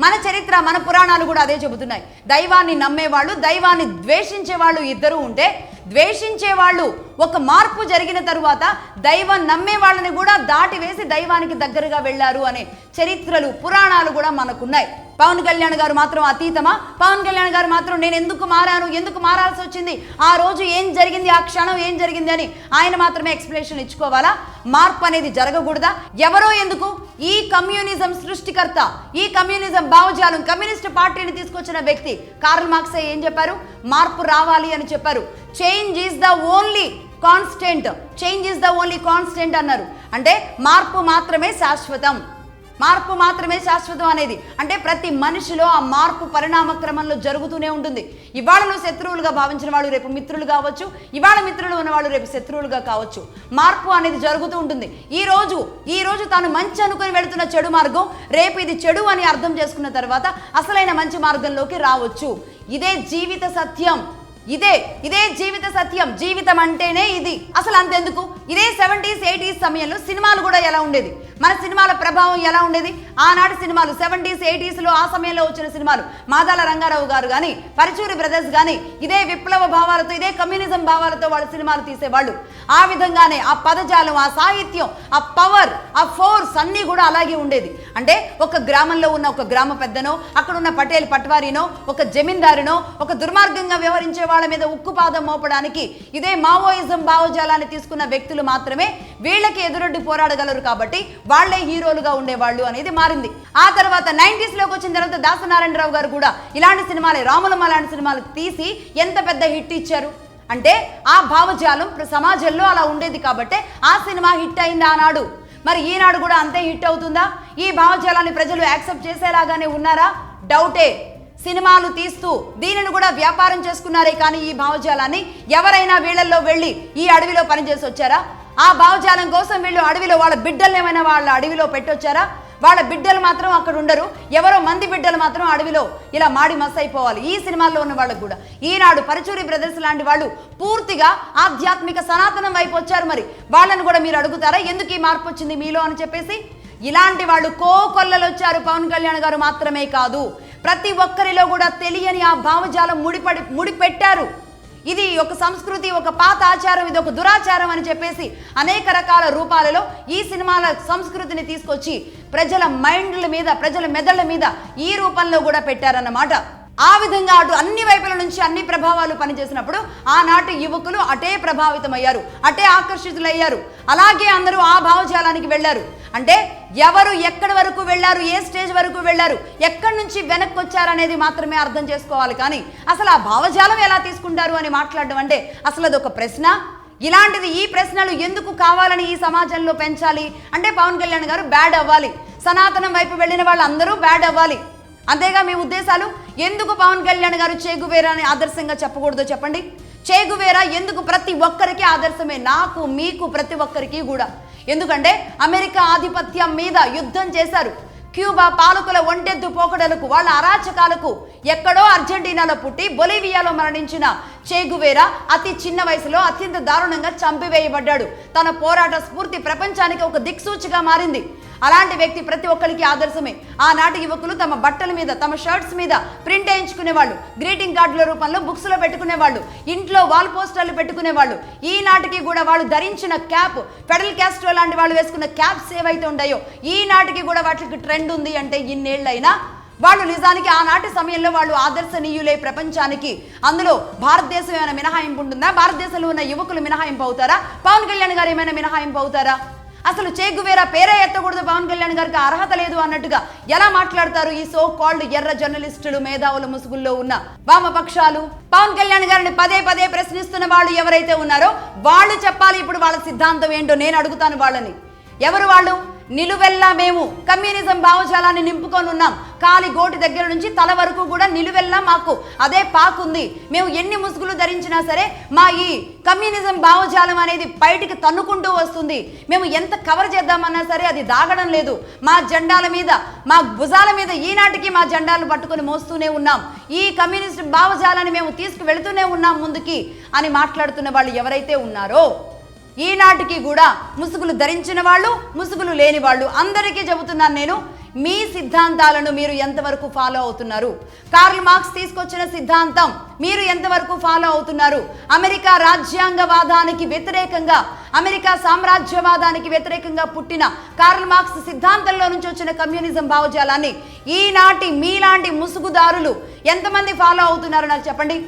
మన చరిత్ర మన పురాణాలు కూడా అదే చెబుతున్నాయి. దైవాన్ని నమ్మేవాళ్ళు దైవాన్ని ద్వేషించే వాళ్ళు ఇద్దరు ఉంటే, ద్వేషించే వాళ్ళు ఒక మార్పు జరిగిన తరువాత దైవం నమ్మే వాళ్ళని కూడా దాటివేసి దైవానికి దగ్గరగా వెళ్ళారు అనే చరిత్రలు పురాణాలు కూడా మనకున్నాయి. పవన్ కళ్యాణ్ గారు మాత్రం అతీతమా? పవన్ కళ్యాణ్ గారు మాత్రం నేను ఎందుకు మారాను, ఎందుకు మారాల్సి వచ్చింది, ఆ రోజు ఏం జరిగింది, ఆ క్షణం ఏం జరిగింది అని ఆయన మాత్రమే ఎక్స్ప్లెనేషన్ ఇచ్చుకోవాలా? మార్పు అనేది జరగకూడదా? ఎవరో ఎందుకు? ఈ కమ్యూనిజం సృష్టికర్త, ఈ కమ్యూనిజం భావజాలం, కమ్యూనిస్ట్ పార్టీని తీసుకొచ్చిన వ్యక్తి కార్ల్ మార్క్సే ఏం చెప్పారు? మార్పు రావాలి అని చెప్పారు. Change is the only constant, change is the only constant అన్నారు. అంటే మార్పు మాత్రమే శాశ్వతం, మార్పు మాత్రమే శాశ్వతం అనేది అంటే ప్రతి మనిషిలో ఆ మార్పు పరిణామ క్రమంలో జరుగుతూనే ఉంటుంది. ఇవాళ నువ్వు శత్రువులుగా భావించిన వాళ్ళు రేపు మిత్రులు కావచ్చు, ఇవాళ మిత్రులు ఉన్నవాళ్ళు రేపు శత్రువులుగా కావచ్చు. మార్పు అనేది జరుగుతూ ఉంటుంది. ఈ రోజు తాను మంచి అనుకుని వెళుతున్న చెడు మార్గం రేపు ఇది చెడు అని అర్థం చేసుకున్న తర్వాత అసలైన మంచి మార్గంలోకి రావచ్చు. ఇదే జీవిత సత్యం, ఇదే జీవిత సత్యం. జీవితం అంటేనే ఇది. అసలు అంతెందుకు, ఇదే 70s 80s సమయంలో సినిమాలు కూడా ఎలా ఉండేది, మన సినిమాల ప్రభావం ఎలా ఉండేది? ఆనాటి సినిమాలు 70s 80sలో ఆ సమయంలో వచ్చిన సినిమాలు, మాదాల రంగారావు గారు కానీ పరచూరి బ్రదర్స్ కానీ ఇదే విప్లవ భావాలతో, ఇదే కమ్యూనిజం భావాలతో వాళ్ళు సినిమాలు తీసేవాళ్ళు. ఆ విధంగానే ఆ పదజాలం, ఆ సాహిత్యం, ఆ పవర్, ఆ ఫోర్స్ అన్నీ కూడా అలాగే ఉండేది. అంటే ఒక గ్రామంలో ఉన్న ఒక గ్రామ పెద్దనో, అక్కడ ఉన్న పటేల్ పట్వారీనో, ఒక జమీందారునో, ఒక దుర్మార్గంగా వ్యవహరించే వాళ్ళ మీద ఉక్కుపాదం మోపడానికి ఇదే మావోయిజం భావజాలాన్ని తీసుకున్న వ్యక్తులు మాత్రమే వీళ్ళకి ఎదురొడ్డి పోరాడగలరు కాబట్టి వాళ్లే హీరోలుగా ఉండేవాళ్ళు అనేది మారింది. ఆ తర్వాత 90sలోకి వచ్చిన తర్వాత దాసనారాయణరావు గారు కూడా ఇలాంటి సినిమాలే, రాములమ్మ లాంటి సినిమాలు తీసి ఎంత పెద్ద హిట్ ఇచ్చారు. అంటే ఆ భావజాలం సమాజంలో అలా ఉండేది కాబట్టి ఆ సినిమా హిట్ అయింది ఆనాడు. మరి ఈనాడు కూడా అంతే హిట్ అవుతుందా? ఈ భావజాలాన్ని ప్రజలు యాక్సెప్ట్ చేసేలాగానే ఉన్నారా? డౌటే. సినిమాలు తీస్తూ దీనిని కూడా వ్యాపారం చేసుకున్నారే కానీ ఈ భావజాలాన్ని ఎవరైనా వీళ్ళల్లో వెళ్ళి ఈ అడవిలో పనిచేసి వచ్చారా? ఆ భావజాలం కోసం వీళ్ళు అడవిలో వాళ్ళ బిడ్డలు ఏమైనా వాళ్ళ అడవిలో పెట్టొచ్చారా? వాళ్ళ బిడ్డలు మాత్రం అక్కడ ఉండరు, ఎవరో మంది బిడ్డలు మాత్రం అడవిలో ఇలా మాడి మస్ అయిపోవాలి. ఈ సినిమాల్లో ఉన్న వాళ్ళకు కూడా ఈనాడు పరచూరి బ్రదర్స్ లాంటి వాళ్ళు పూర్తిగా ఆధ్యాత్మిక సనాతనం వైపు వచ్చారు. మరి వాళ్ళని కూడా మీరు అడుగుతారా ఎందుకు ఈ మార్పు వచ్చింది మీలో అని చెప్పేసి? ఇలాంటి వాళ్ళు కోకొల్లలు వచ్చారు. పవన్ కళ్యాణ్ గారు మాత్రమే కాదు, ప్రతి ఒక్కరిలో కూడా తెలియని ఆ భావజాలం ముడిపెట్టారు. ఇది ఒక సంస్కృతి, ఒక పాత ఆచారం, ఇది ఒక దురాచారం అని చెప్పేసి అనేక రకాల రూపాలలో ఈ సినిమాల సంస్కృతిని తీసుకొచ్చి ప్రజల మైండ్ల మీద, ప్రజల మెదళ్ళ మీద ఈ రూపంలో కూడా పెట్టారన్నమాట. ఆ విధంగా అటు అన్ని వైపుల నుంచి అన్ని ప్రభావాలు పనిచేసినప్పుడు ఆనాటి యువకులు అటే ప్రభావితమయ్యారు, అటే ఆకర్షితులయ్యారు. అలాగే అందరూ ఆ భావజాలానికి వెళ్ళారు. అంటే ఎవరు ఎక్కడి వరకు వెళ్ళారు, ఏ స్టేజ్ వరకు వెళ్ళారు, ఎక్కడి నుంచి వెనక్కి వచ్చారనేది మాత్రమే అర్థం చేసుకోవాలి. కానీ అసలు ఆ భావజాలం ఎలా తీసుకుంటారు అని మాట్లాడడం అంటే అసలు అదొక ప్రశ్న. ఇలాంటిది ఈ ప్రశ్నలు ఎందుకు కావాలని ఈ సమాజంలో పెంచాలి అంటే పవన్ కళ్యాణ్ గారు బ్యాడ్ అవ్వాలి, సనాతనం వైపు వెళ్ళిన వాళ్ళు అందరూ బ్యాడ్ అవ్వాలి, అంతేగా మీ ఉద్దేశాలు? ఎందుకు పవన్ కళ్యాణ్ గారు చేగువేరాని ఆదర్శంగా చెప్పకూడదో చెప్పండి. చేగువేరా ఎందుకు ప్రతి ఒక్కరికి ఆదర్శమే, నాకు మీకు ప్రతి ఒక్కరికి కూడా. ఎందుకంటే అమెరికా ఆధిపత్యం మీద యుద్ధం చేశారు. క్యూబా పాలకుల ఒంటెద్దు పోకడలకు, వాళ్ళ అరాచకాలకు ఎక్కడో అర్జెంటీనాలో పుట్టి బొలివియాలో మరణించిన చేగువేరా అతి చిన్న వయసులో అత్యంత దారుణంగా చంపివేయబడ్డాడు. తన పోరాట స్ఫూర్తి ప్రపంచానికి ఒక దిక్సూచిగా మారింది. అలాంటి వ్యక్తి ప్రతి ఒక్కరికి ఆదర్శమే. ఆనాటి యువకులు తమ బట్టల మీద, తమ షర్ట్స్ మీద ప్రింట్ వేయించుకునేవాళ్ళు, గ్రీటింగ్ కార్డుల రూపంలో బుక్స్లో పెట్టుకునేవాళ్ళు, ఇంట్లో వాల్ పోస్టర్లు పెట్టుకునేవాళ్ళు. ఈనాటికి కూడా వాళ్ళు ధరించిన క్యాప్, ఫెడరల్ క్యాస్ట్రో లాంటి వాళ్ళు వేసుకున్న క్యాప్స్ ఏవైతే ఉన్నాయో ఈనాటికి కూడా వాటికి ట్రెండ్ ఉంది. అంటే ఇన్నేళ్లైనా వాళ్ళు నిజానికి ఆనాటి సమయంలో వాళ్ళు ఆదర్శనీయులే ప్రపంచానికి. అందులో భారతదేశం ఏమైనా మినహాయింపు ఉంటుందా? భారతదేశంలో ఉన్న యువకులు మినహాయింపు అవుతారా? పవన్ కళ్యాణ్ గారు ఏమైనా మినహాయింపు అవుతారా? అసలు చేగువేరా పేరే ఎత్తకూడదు, పవన్ కళ్యాణ్ గారికి అర్హత లేదు అన్నట్టుగా ఎలా మాట్లాడతారు ఈ సో కాల్డ్ ఎర్ర జర్నలిస్టులు, మేధావుల ముసుగుల్లో ఉన్న వామపక్షాలు? పవన్ కళ్యాణ్ గారిని పదే పదే ప్రశ్నిస్తున్న వాళ్ళు ఎవరైతే ఉన్నారో వాళ్ళు చెప్పాలి ఇప్పుడు వాళ్ళ సిద్ధాంతం ఏంటో. నేను అడుగుతాను వాళ్ళని. ఎవరు వాళ్ళు? నిలువెల్లా మేము కమ్యూనిజం భావజాలాన్ని నింపుకొని ఉన్నాం. కాలి గోటి దగ్గర నుంచి తల వరకు కూడా నిలువెల్లా మాకు అదే పాకుంది. మేము ఎన్ని ముసుగులు ధరించినా సరే మా ఈ కమ్యూనిజం భావజాలం అనేది బయటికి తన్నుకుంటూ వస్తుంది. మేము ఎంత కవర్ చేద్దామన్నా సరే అది దాగడం లేదు. మా జెండాల మీద, మా భుజాల మీద ఈనాటికి మా జెండాలు పట్టుకొని మోస్తూనే ఉన్నాం. ఈ కమ్యూనిస్ట్ భావజాలాన్ని మేము తీసుకువెళుతూనే ఉన్నాం ముందుకి అని మాట్లాడుతున్న వాళ్ళు ఎవరైతే ఉన్నారో ఈనాటికి కూడా ముసుగులు ధరించిన వాళ్ళు, ముసుగులు లేని వాళ్ళు అందరికీ చెబుతున్నాను నేను, మీ సిద్ధాంతాలను మీరు ఎంతవరకు ఫాలో అవుతున్నారు? కార్ల్ మార్క్స్ తీసుకొచ్చిన సిద్ధాంతం మీరు ఎంతవరకు ఫాలో అవుతున్నారు? అమెరికా రాజ్యాంగవాదానికి వ్యతిరేకంగా, అమెరికా సామ్రాజ్యవాదానికి వ్యతిరేకంగా పుట్టిన కార్ల్ మార్క్స్ సిద్ధాంతంలో నుంచి వచ్చిన కమ్యూనిజం భావజాలాన్ని ఈనాటి మీలాంటి ముసుగుదారులు ఎంతమంది ఫాలో అవుతున్నారు నాకు చెప్పండి.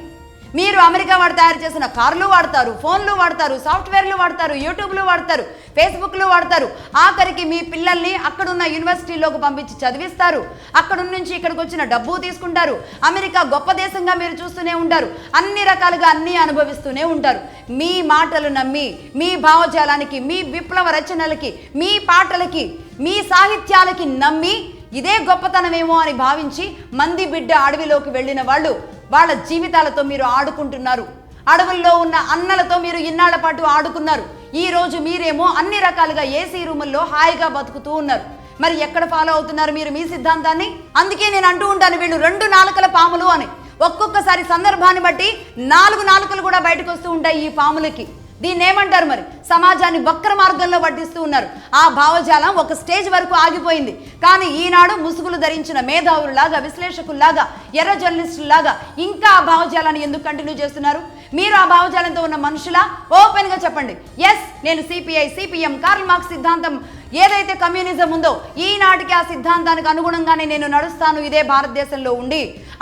మీరు అమెరికా వాడు తయారు చేసిన కార్లు వాడతారు, ఫోన్లు వాడతారు, సాఫ్ట్వేర్లు వాడతారు, యూట్యూబ్లు వాడతారు, ఫేస్బుక్లు వాడతారు. ఆఖరికి మీ పిల్లల్ని అక్కడున్న యూనివర్సిటీలోకి పంపించి చదివిస్తారు. అక్కడ నుంచి ఇక్కడికి వచ్చిన డబ్బు తీసుకుంటారు. అమెరికా గొప్ప దేశంగా మీరు చూస్తూనే ఉంటారు. అన్ని రకాలుగా అన్నీ అనుభవిస్తూనే ఉంటారు. మీ మాటలు నమ్మి, మీ భావజాలానికి, మీ విప్లవ రచనలకి, మీ పాటలకి, మీ సాహిత్యాలకి నమ్మి ఇదే గొప్పతనమేమో అని భావించి మంది బిడ్డ అడవిలోకి వెళ్ళిన వాళ్ళు వాళ్ళ జీవితాలతో మీరు ఆడుకుంటున్నారు. అడవుల్లో ఉన్న అన్నలతో మీరు ఇన్నాళ్ల పాటు ఆడుకున్నారు. ఈ రోజు మీరేమో అన్ని రకాలుగా ఏసీ రూముల్లో హాయిగా బతుకుతూ ఉన్నారు. మరి ఎక్కడ ఫాలో అవుతున్నారు మీరు మీ సిద్ధాంతాన్ని? అందుకే నేను అంటూ ఉంటాను, వీళ్ళు 2 నాలుకల పాములు అని. ఒక్కొక్కసారి సందర్భాన్ని బట్టి 4 నాలుకలు కూడా బయటకు వస్తూ ఉంటాయి ఈ పాములకి. దీన్ని ఏమంటారు మరి? సమాజాన్ని వక్ర మార్గంలో పట్టిస్తూ ఉన్నారు. ఆ భావజాలం ఒక స్టేజ్ వరకు ఆగిపోయింది. కానీ ఈనాడు ముసుగులు ధరించిన మేధావులాగా, విశ్లేషకుల్లాగా, ఎర్ర జర్నలిస్టులాగా ఇంకా ఆ భావజాలాన్ని ఎందుకు కంటిన్యూ చేస్తున్నారు? మీరు ఆ భావజాలంతో ఉన్న మనుషులా? ఓపెన్గా చెప్పండి. ఎస్, నేను సిపిఐ, సిపిఎం, కార్ల్ మార్క్స్ సిద్ధాంతం ఏదైతే కమ్యూనిజం ఉందో ఈనాటికి ఆ సిద్ధాంతానికి అనుగుణంగానే నేను నడుస్తాను. ఇదే భారతదేశంలో ఉండి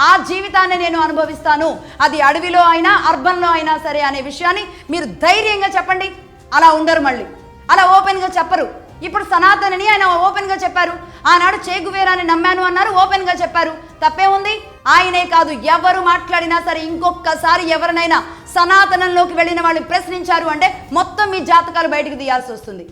ఆ జీవితాన్ని నేను అనుభవిస్తాను. అది అడవిలో అయినా అర్బన్లో అయినా సరే అనే విషయాన్ని మీరు ధైర్యంగా చెప్పండి. అలా ఉండరు, మళ్ళీ అలా ఓపెన్గా చెప్పరు. ఇప్పుడు సనాతనని ఆయన ఓపెన్గా చెప్పారు. ఆనాడు చేగువేరాని నమ్మాను అన్నారు, ఓపెన్గా చెప్పారు. తప్పే ఉంది? ఆయనే కాదు, ఎవరు మాట్లాడినా సరే ఇంకొకసారి ఎవరినైనా సనాతనంలోకి వెళ్ళిన వాళ్ళు ప్రశ్నించారు అంటే మొత్తం మీ జాతకాలు బయటకు తీయాల్సి వస్తుంది.